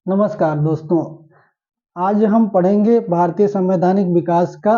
नमस्कार दोस्तों। आज हम पढ़ेंगे भारतीय संवैधानिक विकास का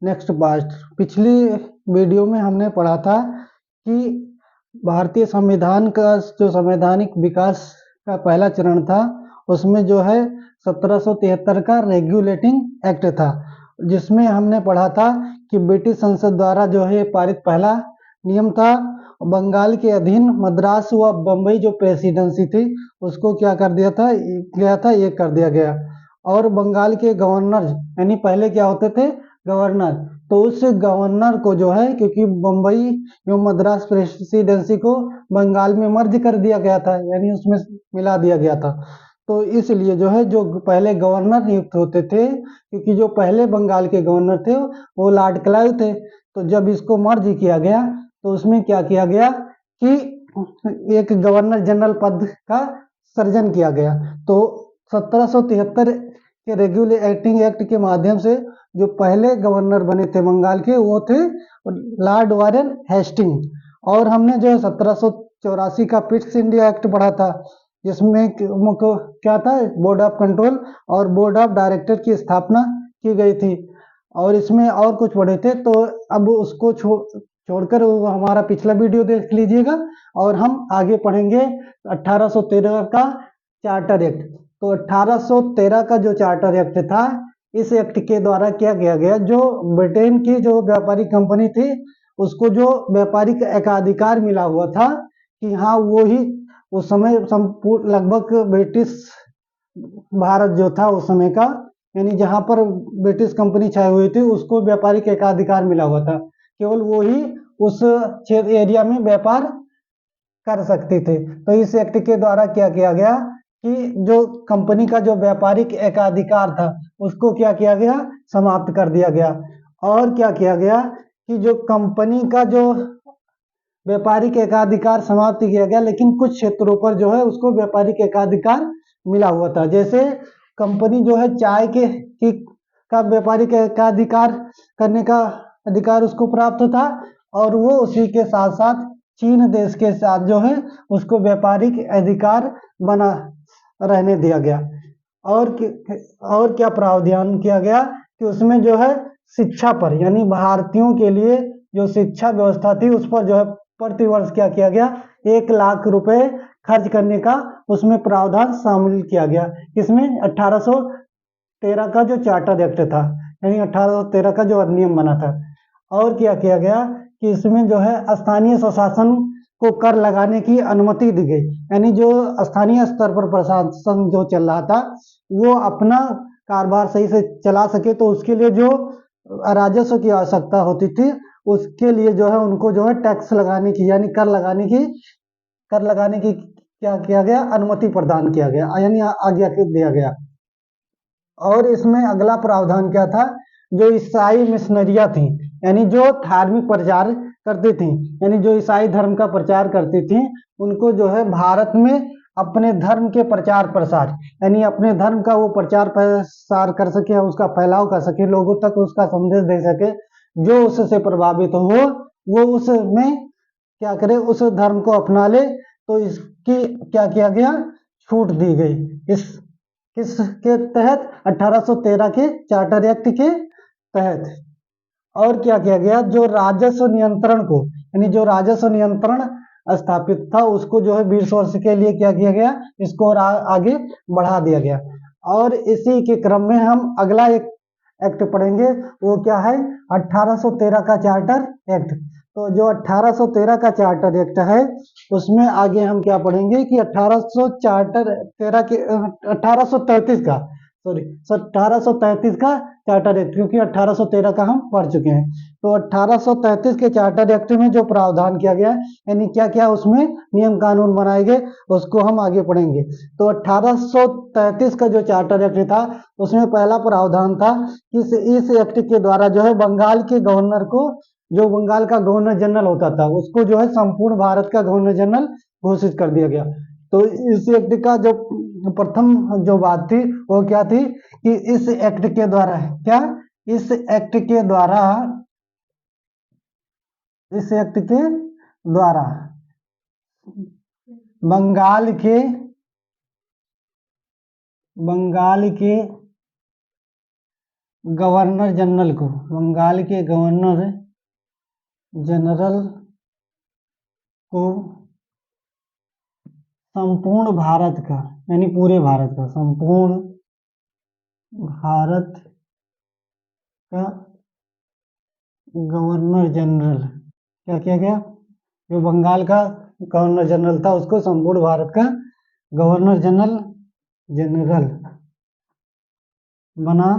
नेक्स्ट पार्ट। पिछली वीडियो में हमने पढ़ा था कि भारतीय संविधान का जो संवैधानिक विकास का पहला चरण था उसमें जो है 1773 का रेगुलेटिंग एक्ट था, जिसमें हमने पढ़ा था कि ब्रिटिश संसद द्वारा जो है पारित पहला नियम था। बंगाल के अधीन मद्रास व बम्बई जो प्रेसिडेंसी थी उसको क्या कर दिया था ये कर दिया गया। और बंगाल के गवर्नर यानी पहले क्या होते थे गवर्नर, तो उस गवर्नर को जो है क्योंकि बम्बई एवं मद्रास प्रेसिडेंसी को बंगाल में मर्ज कर दिया गया था, यानी उसमें मिला दिया गया था, तो इसलिए जो है जो पहले गवर्नर नियुक्त होते थे, क्योंकि जो पहले बंगाल के गवर्नर थे वो लॉर्ड क्लाइव थे, तो जब इसको मर्ज किया गया तो उसमें क्या किया गया कि एक गवर्नर जनरल पद का सृजन किया गया। तो 1773 के रेगुलेटिंग एक्ट के माध्यम से जो पहले गवर्नर बने थे बंगाल के वो थे लॉर्ड वारेन हेस्टिंग। और हमने जो 1784 का पिट्स इंडिया एक्ट पढ़ा था, जिसमें क्या था बोर्ड ऑफ कंट्रोल और बोर्ड ऑफ डायरेक्टर की स्थापना की गई थी। और इसमें और कुछ पढ़े थे, तो अब उसको छोड़कर वो हमारा पिछला वीडियो देख लीजिएगा। और हम आगे पढ़ेंगे 1813 का चार्टर एक्ट। तो 1813 का जो चार्टर एक्ट था, इस एक्ट के द्वारा क्या किया गया, जो ब्रिटेन की जो व्यापारिक कंपनी थी उसको जो व्यापारिक एकाधिकार मिला हुआ था कि हाँ वो ही उस समय संपूर्ण लगभग ब्रिटिश भारत जो था उस समय का, यानी जहां पर ब्रिटिश कंपनी छाई हुई थी उसको व्यापारिक एकाधिकार मिला हुआ था, केवल वो ही उस क्षेत्र एरिया में व्यापार कर सकते थे। तो इस एक्ट के द्वारा क्या किया गया कि जो कंपनी का जो व्यापारिक एकाधिकार था उसको क्या किया गया, समाप्त कर दिया गया। और क्या किया गया कि जो कंपनी का जो व्यापारिक एकाधिकार समाप्त किया गया, लेकिन कुछ क्षेत्रों पर जो है उसको व्यापारिक एकाधिकार मिला हुआ था। जैसे कंपनी जो है चाय की का व्यापारिक एकाधिकार करने का अधिकार उसको प्राप्त था, और वो उसी के साथ साथ चीन देश के साथ जो है उसको व्यापारिक अधिकार बना रहने दिया गया। और क्या प्रावधान किया गया कि उसमें जो है शिक्षा पर, यानी भारतीयों के लिए जो शिक्षा व्यवस्था थी उस पर जो है प्रति वर्ष क्या किया गया, 1 लाख रुपए खर्च करने का उसमें प्रावधान शामिल किया गया। इसमें 1813 का जो चार्टर एक्ट था, यानी 1813 का जो अधिनियम बना था। और क्या किया गया कि इसमें जो है स्थानीय स्वशासन को कर लगाने की अनुमति दी गई, यानी जो स्थानीय स्तर पर प्रशासन जो चल रहा था वो अपना कारोबार सही से चला सके, तो उसके लिए जो राजस्व की आवश्यकता होती थी उसके लिए जो है उनको जो है टैक्स लगाने की, यानी कर लगाने की क्या किया गया, अनुमति प्रदान किया गया, यानी आज्ञा दिया गया। और इसमें अगला प्रावधान क्या था, जो ईसाई मिशनरियां थी, यानी जो धार्मिक प्रचार करती थी, यानी जो ईसाई धर्म का प्रचार करती थी, उनको जो है भारत में अपने धर्म के प्रचार प्रसार, यानी अपने धर्म का वो प्रचार प्रसार कर सके, उसका फैलाव कर सके, लोगों तक उसका संदेश दे सके, जो उससे प्रभावित हो वो उसमें क्या करे, उस धर्म को अपना ले। तो इसकी क्या किया गया, छूट दी गई। इस किसके तहत, 1813 के चार्टर एक्ट के तहत। और क्या किया गया, जो राजस्व नियंत्रण को, यानी जो राजस्व नियंत्रण स्थापित था उसको जो है 20 वर्ष के लिए क्या किया गया, इसको और आगे बढ़ा दिया गया। और इसी के क्रम में हम अगला एक एक्ट पढ़ेंगे, वो क्या है, 1813 का चार्टर एक्ट। तो जो 1813 का चार्टर एक्ट है उसमें आगे हम क्या पढ़ेंगे कि 1833 का 1833 का चार्टर एक्ट, क्योंकि 1813 का हम पढ़ चुके हैं। तो 1833 के चार्टर एक्ट में जो प्रावधान किया गया, यानी क्या क्या उसमें नियम कानून बनाए गए, उसको हम आगे पढ़ेंगे। तो 1833 का जो चार्टर एक्ट था उसमें पहला प्रावधान था कि इस एक्ट के द्वारा जो है बंगाल के गवर्नर को, जो बंगाल का गवर्नर जनरल होता था उसको जो है संपूर्ण भारत का गवर्नर जनरल घोषित कर दिया गया। तो इस एक्ट का जो प्रथम जो बात थी वो क्या थी कि इस एक्ट के द्वारा क्या, इस एक्ट के द्वारा इस एक्ट के द्वारा बंगाल के बंगाल के गवर्नर जनरल को, बंगाल के गवर्नर जनरल को संपूर्ण भारत का, यानी पूरे भारत का, संपूर्ण भारत का गवर्नर जनरल क्या किया गया? जो बंगाल का गवर्नर जनरल था उसको संपूर्ण भारत का गवर्नर जनरल बना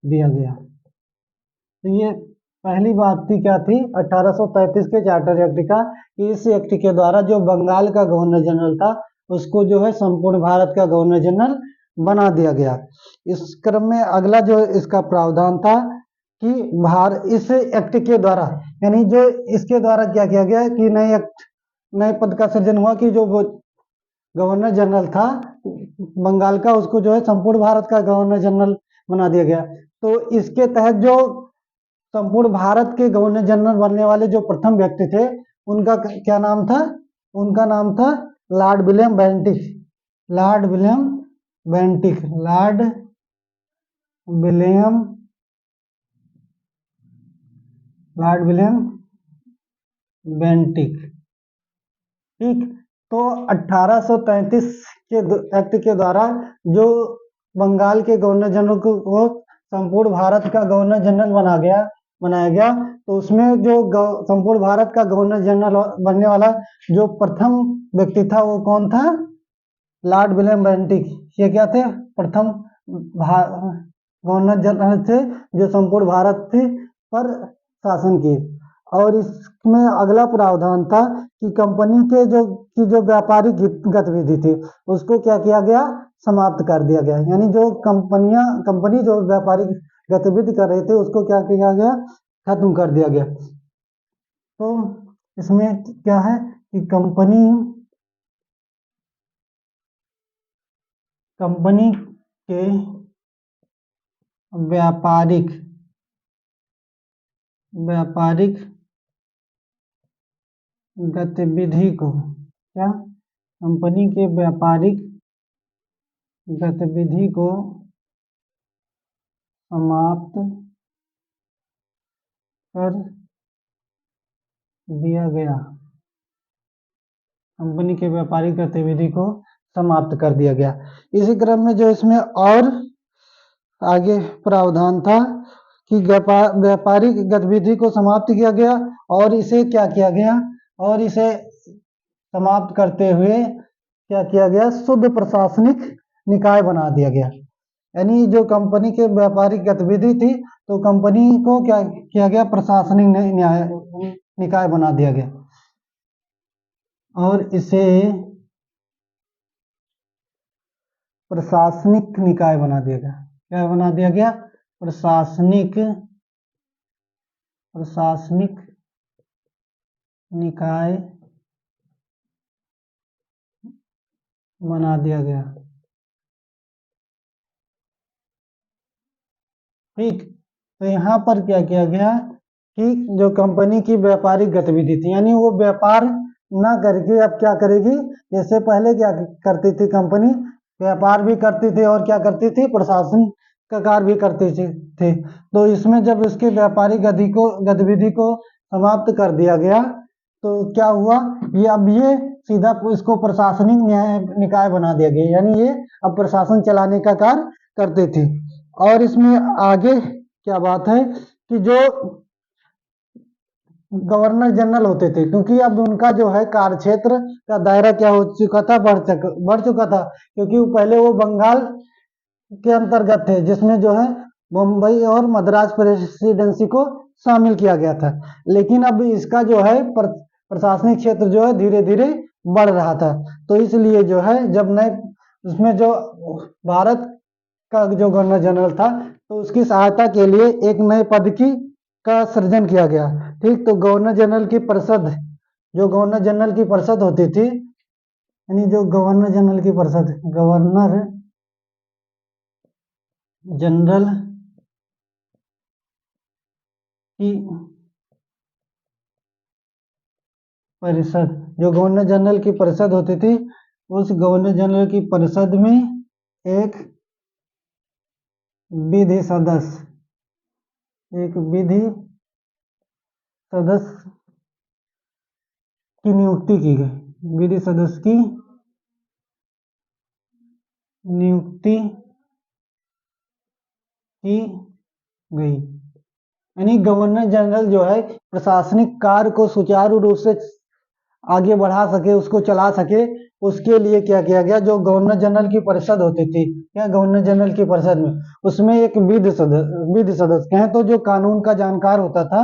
दिया गया। तो ये पहली बात थी, क्या थी? 1833 के चार्टर एक्ट का। इस एक्ट के द्वारा जो बंगाल का गवर्नर जनरल था उसको जो है संपूर्ण भारत का गवर्नर जनरल बना दिया गया। इस क्रम में अगला जो इसका प्रावधान था कि इस एक्ट के द्वारा, यानी जो इसके द्वारा क्या किया गया कि नए पद का सृजन हुआ कि जो वो गवर्नर जनरल था बंगाल का उसको जो है संपूर्ण भारत का गवर्नर जनरल बना दिया गया। तो इसके तहत जो संपूर्ण भारत के गवर्नर जनरल बनने वाले जो प्रथम व्यक्ति थे उनका क्या नाम था? उनका नाम था Lord William Bentinck. Lord William Bentinck, Lord William Lord William Bentinck. ठीक, तो 1833 के एक्ट के द्वारा जो बंगाल के गवर्नर जनरल को संपूर्ण भारत का गवर्नर जनरल बनाया गया। तो उसमें जो संपूर्ण भारत का गवर्नर जनरल बनने वाला जो प्रथम व्यक्ति था वो कौन था? Lord William Bentinck. ये क्या थे? प्रथम गवर्नर जनरल थे जो संपूर्ण भारत पर शासन किए। और इसमें अगला प्रावधान था कि कंपनी के जो व्यापारिक गतिविधि थी उसको क्या किया गया? समाप्त कर दिया गया। यानी जो कंपनी जो व्यापारिक गतिविधि कर रहे थे उसको क्या किया गया? खत्म कर दिया गया। तो इसमें क्या है कि कंपनी के व्यापारिक गतिविधि को, क्या? कंपनी के व्यापारिक गतिविधि को समाप्त कर दिया गया। कंपनी के व्यापारिक गतिविधि को समाप्त कर दिया गया। इसी क्रम में जो इसमें और आगे प्रावधान था कि व्यापारिक गतिविधि को समाप्त किया गया और इसे क्या किया गया? और इसे समाप्त करते हुए क्या किया गया? शुद्ध प्रशासनिक निकाय बना दिया गया। यानी जो कंपनी के व्यापारिक गतिविधि थी तो कंपनी को क्या किया गया? प्रशासनिक निकाय बना दिया गया और इसे प्रशासनिक निकाय बना दिया गया। क्या बना दिया गया? प्रशासनिक निकाय बना दिया गया। ठीक, तो यहाँ पर क्या किया गया कि जो कंपनी की व्यापारिक गतिविधि थी, यानी वो व्यापार ना करके अब क्या करेगी? जैसे पहले क्या करती थी कंपनी? व्यापार भी करती थी और क्या करती थी? प्रशासन का कार्य भी करती थी। तो इसमें जब उसकी व्यापारिक गतिविधि को समाप्त कर दिया गया तो क्या हुआ? ये सीधा इसको प्रशासनिक निकाय बना दिया गया। यानी ये अब प्रशासन चलाने का कार्य करते थे। और इसमें आगे क्या बात है कि जो गवर्नर जनरल होते थे, क्योंकि अब उनका जो है कार्य क्षेत्र का दायरा क्या हो चुका था? बढ़ चुका था, क्योंकि पहले वो बंगाल के अंतर्गत थे जिसमें जो है मुंबई और मद्रास प्रेसिडेंसी को शामिल किया गया था। लेकिन अब इसका जो है प्रशासनिक क्षेत्र जो है धीरे धीरे बढ़ रहा था। तो इसलिए जो है जब नए उसमें जो भारत का जो गवर्नर जनरल था तो उसकी सहायता के लिए एक नए पद का सृजन किया गया। ठीक, तो गवर्नर जनरल की परिषद होती थी, यानी जो गवर्नर जनरल की परिषद, गवर्नर जनरल की परिषद, जो गवर्नर जनरल की परिषद होती थी उस गवर्नर जनरल की परिषद में एक विधि सदस्य की नियुक्ति की गई। विधि सदस्य की नियुक्ति की गई। यानी गवर्नर जनरल जो है प्रशासनिक कार्य को सुचारू रूप से आगे बढ़ा सके, उसको चला सके, उसके लिए क्या किया गया, जो गवर्नर जनरल की परिषद होती थी, क्या गवर्नर जनरल की परिषद में, उसमें एक विधि सदस्य कहें तो जो कानून का जानकार होता था,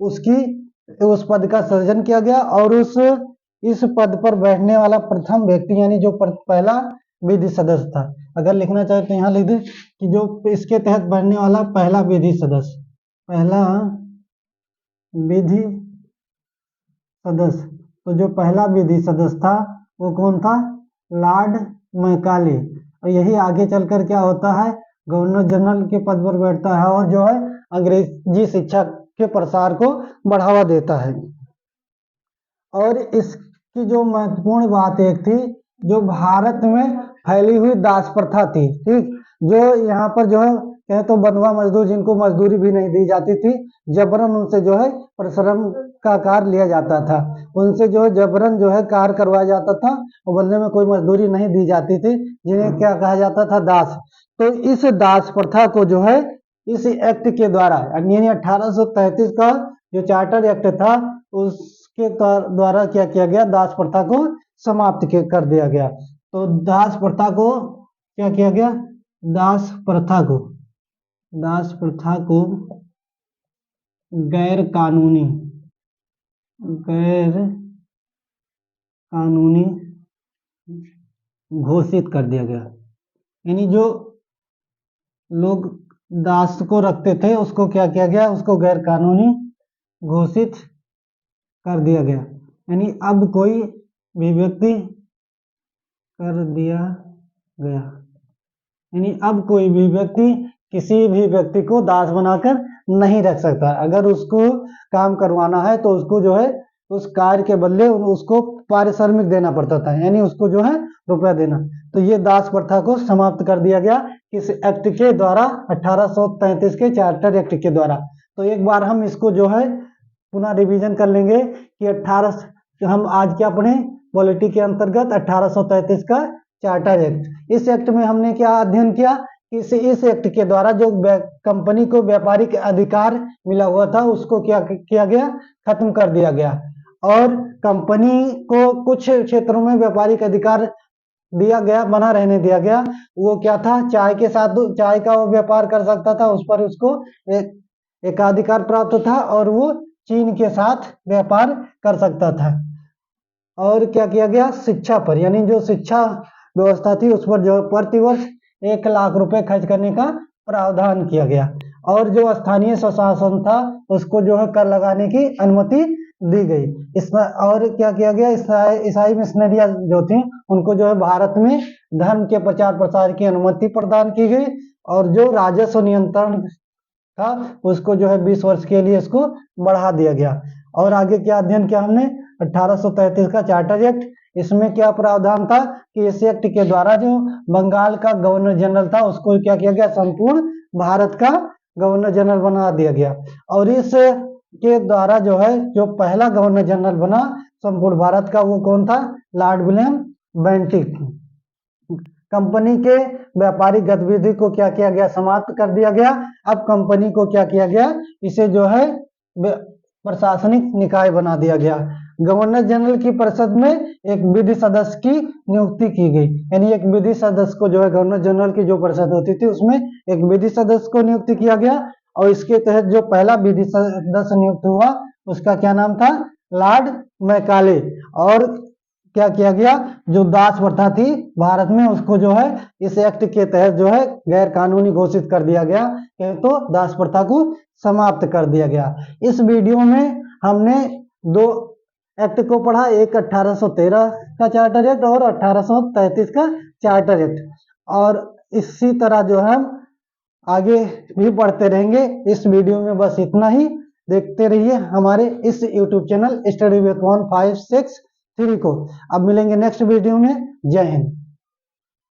उस पद का सृजन किया गया और इस पद पर बैठने वाला प्रथम व्यक्ति यानी जो पहला विधि सदस्य था। अगर लिखना चाहे तो यहाँ लिख दे कि जो इसके तहत बैठने वाला पहला विधि सदस्य तो जो पहला विधि सदस्य था वो कौन था? Lord Macaulay. और यही आगे चलकर क्या होता है, गवर्नर जनरल के पद पर बैठता है और जो है अंग्रेजी शिक्षा के प्रसार को बढ़ावा देता है। और इसकी जो महत्वपूर्ण बात एक थी, जो भारत में फैली हुई दास प्रथा थी, ठीक, जो यहाँ पर जो है कहें तो बंधुआ मजदूर जिनको मजदूरी भी नहीं दी जाती थी, जबरन उनसे जो है परिश्रम का कार्य लिया जाता था, उनसे जो है जबरन जो है कार्य करवाया जाता था और बदले में कोई मजदूरी नहीं दी जाती थी, जिन्हें क्या कहा जाता था? दास। तो इस दास प्रथा को जो है इस एक्ट के द्वारा यानी 1833 का जो चार्टर एक्ट था उसके द्वारा क्या किया गया? दास प्रथा को समाप्त कर दिया गया। तो दास प्रथा को क्या किया गया? दास प्रथा को गैर कानूनी घोषित कर दिया गया। यानी जो लोग दास को रखते थे उसको क्या किया गया? उसको गैर कानूनी घोषित कर दिया गया। यानी अब कोई भी व्यक्ति कर दिया गया, यानी अब कोई भी व्यक्ति किसी भी व्यक्ति को दास बनाकर नहीं रख सकता। अगर उसको काम करवाना है तो उसको जो है उस कार्य के बदले उसको पारिश्रमिक देना पड़ता था, यानी उसको जो है रुपया देना। तो ये दास प्रथा को समाप्त कर दिया गया इस एक्ट के द्वारा, 1833 के चार्टर एक्ट के द्वारा। तो एक बार हम इसको जो है पुनः रिवीजन कर लेंगे कि हम आज क्या पढ़े? पॉलिटी के अंतर्गत 1833 का चार्टर एक्ट। इस एक्ट में हमने क्या अध्ययन किया? इस एक्ट के द्वारा जो कंपनी को व्यापारिक अधिकार मिला हुआ था उसको क्या किया गया? खत्म कर दिया गया। और कंपनी को कुछ क्षेत्रों में व्यापारिक अधिकार दिया गया, बना रहने दिया गया। वो क्या था? चाय के साथ चाय का वो व्यापार कर सकता था, उस पर उसको एकाधिकार प्राप्त था और वो चीन के साथ व्यापार कर सकता था। और क्या किया गया? शिक्षा पर, यानी जो शिक्षा व्यवस्था थी उस पर जो प्रतिवर्ष 1 लाख रुपए खर्च करने का प्रावधान किया गया। और जो स्थानीय स्वशासन था उसको जो है कर लगाने की अनुमति दी गई। इसमें और क्या किया गया? ईसाई मिशनरियां जो थी उनको जो है भारत में धर्म के प्रचार प्रसार की अनुमति प्रदान की गई। और जो राजस्व नियंत्रण था उसको जो है 20 वर्ष के लिए इसको बढ़ा दिया गया। और आगे क्या अध्ययन किया हमने? 1833 का चार्टर एक्ट। इसमें क्या प्रावधान था कि इस एक्ट के द्वारा जो बंगाल का गवर्नर जनरल था उसको क्या किया गया? संपूर्ण भारत का गवर्नर जनरल बना दिया गया। और इस के द्वारा जो है जो पहला गवर्नर जनरल बना संपूर्ण भारत का वो कौन था? Lord William Bentinck. कंपनी के व्यापारिक गतिविधि को क्या किया गया? समाप्त कर दिया गया। अब कंपनी को क्या किया गया? इसे जो है प्रशासनिक निकाय बना दिया गया। गवर्नर जनरल की परिषद में एक विधि सदस्य की नियुक्ति की गई, यानी एक विधि सदस्य को जो है गवर्नर जनरल की जो परिषद होती थी उसमें एक विधि सदस्य को नियुक्ति किया गया। और इसके तहत जो पहला विधि सदस्य नियुक्त हुआ उसका क्या नाम था? Lord Macaulay. और क्या किया गया? जो दास प्रथा थी भारत में उसको जो है इस एक्ट के तहत जो है गैर कानूनी घोषित कर दिया गया, तो दास प्रथा को समाप्त कर दिया गया। इस वीडियो में हमने 2 एक्ट को पढ़ा, एक 1813 का चार्टर एक्ट और 1833 का चार्टर एक्ट। और इसी तरह जो है आगे भी पढ़ते रहेंगे। इस वीडियो में बस इतना ही। देखते रहिए हमारे इस YouTube चैनल स्टडी विद 156 3 को। अब मिलेंगे नेक्स्ट वीडियो में। जय हिंद।